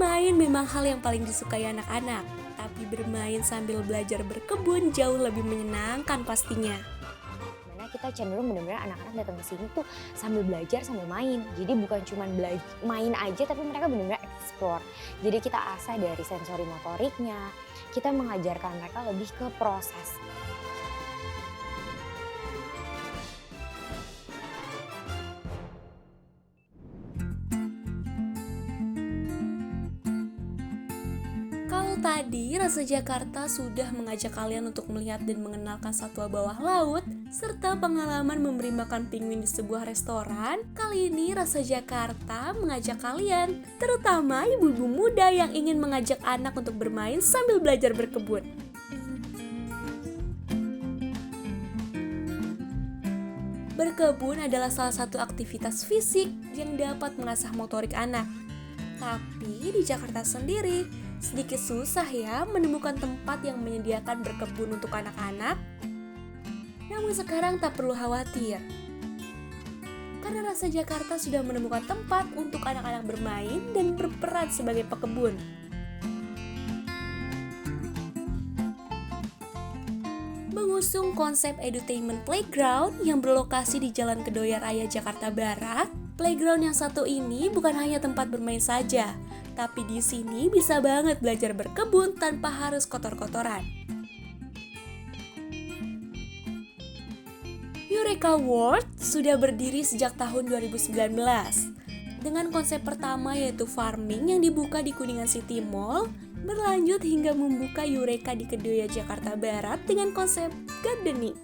Bermain memang hal yang paling disukai anak-anak, tapi bermain sambil belajar berkebun jauh lebih menyenangkan pastinya. Mana kita cenderung benar-benar anak-anak datang ke sini tuh sambil belajar sambil main. Jadi bukan cuma main aja tapi mereka benar-benar explore. Jadi kita asah dari sensori motoriknya, kita mengajarkan mereka lebih ke proses. Kalau tadi Rasa Jakarta sudah mengajak kalian untuk melihat dan mengenalkan satwa bawah laut, serta pengalaman memberi makan penguin di sebuah restoran, kali ini Rasa Jakarta mengajak kalian, terutama ibu-ibu muda yang ingin mengajak anak untuk bermain sambil belajar berkebun. Berkebun adalah salah satu aktivitas fisik yang dapat mengasah motorik anak. Tapi di Jakarta sendiri, sedikit susah ya menemukan tempat yang menyediakan berkebun untuk anak-anak. Namun sekarang tak perlu khawatir, karena Rasa Jakarta sudah menemukan tempat untuk anak-anak bermain dan berperan sebagai pekebun. Mengusung konsep edutainment playground yang berlokasi di Jalan Kedoya Raya, Jakarta Barat, playground yang satu ini bukan hanya tempat bermain saja, tapi di sini bisa banget belajar berkebun tanpa harus kotor-kotoran. Eureka World sudah berdiri sejak tahun 2019 dengan konsep pertama yaitu farming yang dibuka di Kuningan City Mall, berlanjut hingga membuka Eureka di Kedoya, Jakarta Barat dengan konsep gardening.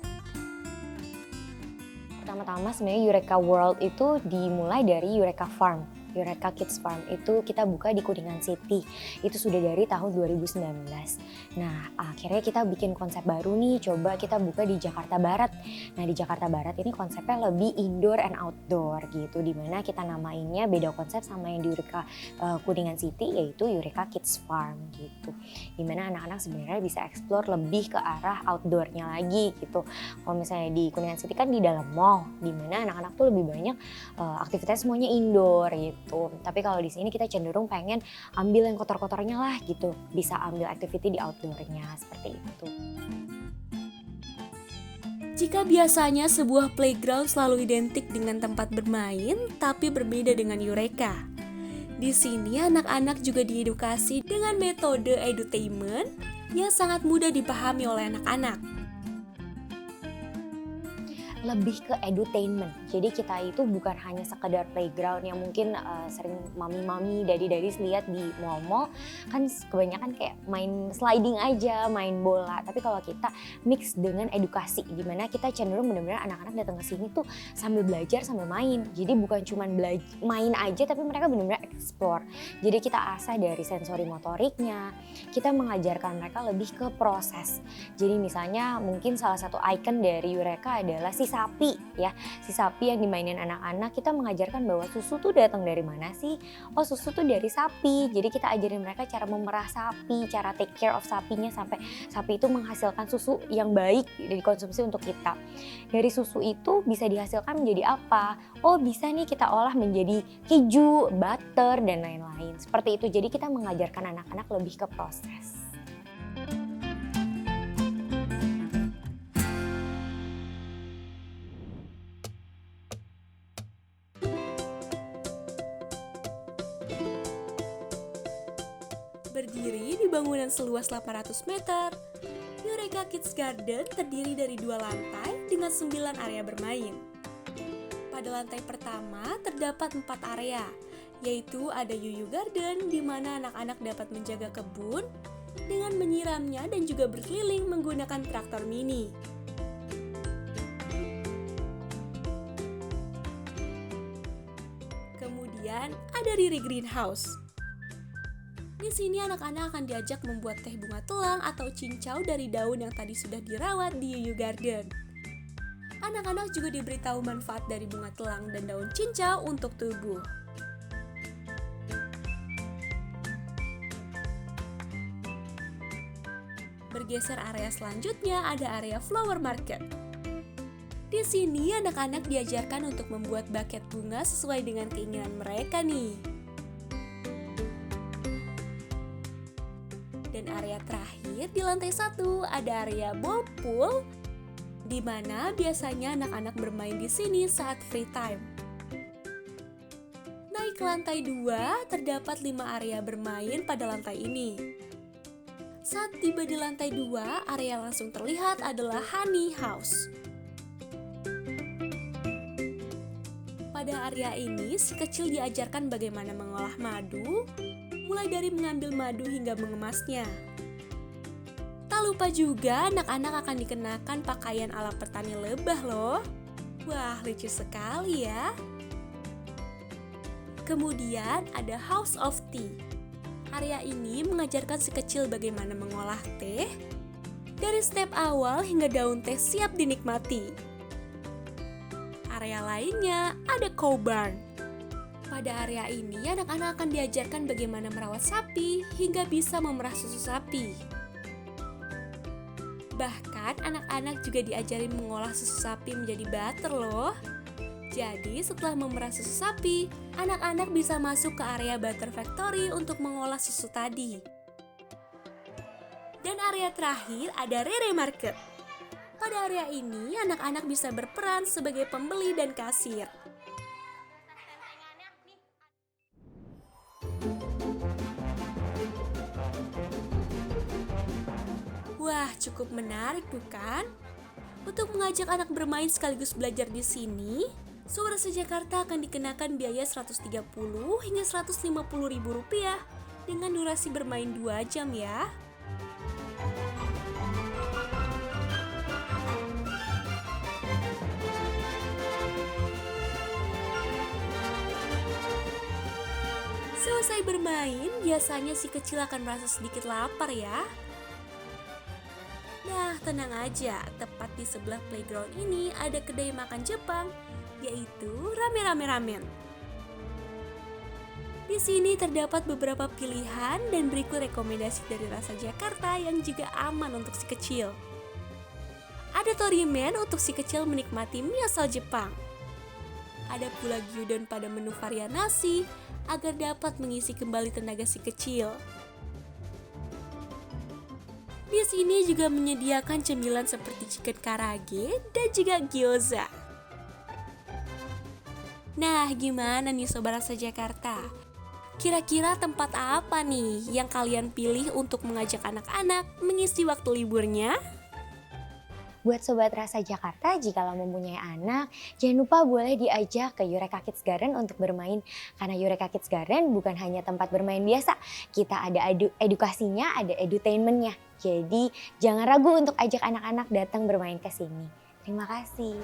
Pertama-tama sebenarnya Eureka World itu dimulai dari Eureka Farm. Eureka Kids Farm itu kita buka di Kuningan City. Itu sudah dari tahun 2019. Nah, akhirnya kita bikin konsep baru nih, coba kita buka di Jakarta Barat. Nah, di Jakarta Barat ini konsepnya lebih indoor and outdoor gitu, dimana kita namainnya beda konsep sama yang di Eureka Kuningan City, yaitu Eureka Kids Farm gitu. Dimana anak-anak sebenarnya bisa explore lebih ke arah outdoornya lagi gitu. Kalau misalnya di Kuningan City kan di dalam mall, dimana anak-anak tuh lebih banyak aktivitas semuanya indoor gitu. Tapi kalau di sini kita cenderung pengen ambil yang kotor-kotornya lah gitu, bisa ambil activity di outdoornya seperti itu. Jika biasanya sebuah playground selalu identik dengan tempat bermain, tapi berbeda dengan Eureka. Di sini anak-anak juga diedukasi dengan metode edutainment yang sangat mudah dipahami oleh anak-anak. Lebih ke edutainment. Jadi kita itu bukan hanya sekedar playground yang mungkin sering mami-mami, daddy-daddy lihat di mall-mall, kan kebanyakan kayak main sliding aja, main bola. Tapi kalau kita mix dengan edukasi, dimana kita cenderung benar-benar anak-anak datang ke sini tuh sambil belajar sambil main. Jadi bukan cuma main aja, tapi mereka benar-benar explore. Jadi kita asah dari sensori motoriknya, kita mengajarkan mereka lebih ke proses. Jadi misalnya mungkin salah satu icon dari Eureka adalah si sapi ya, si sapi yang dimainin anak-anak. Kita mengajarkan bahwa susu tuh datang dari mana sih? Oh, susu tuh dari sapi. Jadi kita ajarin mereka cara memerah sapi, cara take care of sapinya sampai sapi itu menghasilkan susu yang baik dan dikonsumsi untuk kita. Dari susu itu bisa dihasilkan menjadi apa? Oh, bisa nih kita olah menjadi keju, butter dan lain-lain. Seperti itu. Jadi kita mengajarkan anak-anak lebih ke proses. Berdiri di bangunan seluas 800 meter, Eureka Kids Garden terdiri dari 2 lantai dengan 9 area bermain. Pada lantai pertama terdapat 4 area, yaitu ada Yuyu Garden di mana anak-anak dapat menjaga kebun dengan menyiramnya dan juga berkeliling menggunakan traktor mini. Kemudian ada Riri Greenhouse. Di sini anak-anak akan diajak membuat teh bunga telang atau cincau dari daun yang tadi sudah dirawat di Yuyu Garden. Anak-anak juga diberitahu manfaat dari bunga telang dan daun cincau untuk tubuh. Bergeser area selanjutnya ada area flower market. Di sini anak-anak diajarkan untuk membuat buket bunga sesuai dengan keinginan mereka nih. terakhir di lantai 1 ada area ball pool, di mana biasanya anak-anak bermain di sini saat free time. Naik ke lantai 2, terdapat 5 area bermain pada lantai ini. Saat tiba di lantai 2, area yang langsung terlihat adalah honey house. Pada area ini, si kecil diajarkan bagaimana mengolah madu, mulai dari mengambil madu hingga mengemasnya. Tak lupa juga anak-anak akan dikenakan pakaian ala petani lebah loh. Wah, lucu sekali ya. Kemudian ada House of Tea. Area ini mengajarkan si kecil bagaimana mengolah teh, dari step awal hingga daun teh siap dinikmati. Area lainnya ada cow barn. Pada area ini, anak-anak akan diajarkan bagaimana merawat sapi hingga bisa memerah susu sapi. Bahkan anak-anak juga diajari mengolah susu sapi menjadi butter loh. Jadi setelah memerah susu sapi, anak-anak bisa masuk ke area butter factory untuk mengolah susu tadi. Dan area terakhir ada Rere Market. Pada area ini, anak-anak bisa berperan sebagai pembeli dan kasir. Wah, cukup menarik bukan? Untuk mengajak anak bermain sekaligus belajar di sini, Sobat Rasa Jakarta akan dikenakan biaya Rp130 hingga Rp150.000 dengan durasi bermain 2 jam ya. Selesai bermain, biasanya si kecil akan merasa sedikit lapar ya. Nah, tenang aja, tepat di sebelah playground ini ada kedai makan Jepang, yaitu Rame-Rame Ramen. Di sini terdapat beberapa pilihan dan berikut rekomendasi dari Rasa Jakarta yang juga aman untuk si kecil. Ada torimen untuk si kecil menikmati mie asal Jepang. Ada pula gyudon pada menu varian nasi agar dapat mengisi kembali tenaga si kecil. Di sini juga menyediakan cemilan seperti chicken karage dan juga gyoza. Nah, gimana nih Sobat Rasa Jakarta? Kira-kira tempat apa nih yang kalian pilih untuk mengajak anak-anak mengisi waktu liburnya? Buat Sobat Rasa Jakarta, jika mempunyai anak, jangan lupa boleh diajak ke Eureka Kids Garden untuk bermain. Karena Eureka Kids Garden bukan hanya tempat bermain biasa, kita ada edukasinya, ada edutainmentnya. Jadi jangan ragu untuk ajak anak-anak datang bermain ke sini. Terima kasih.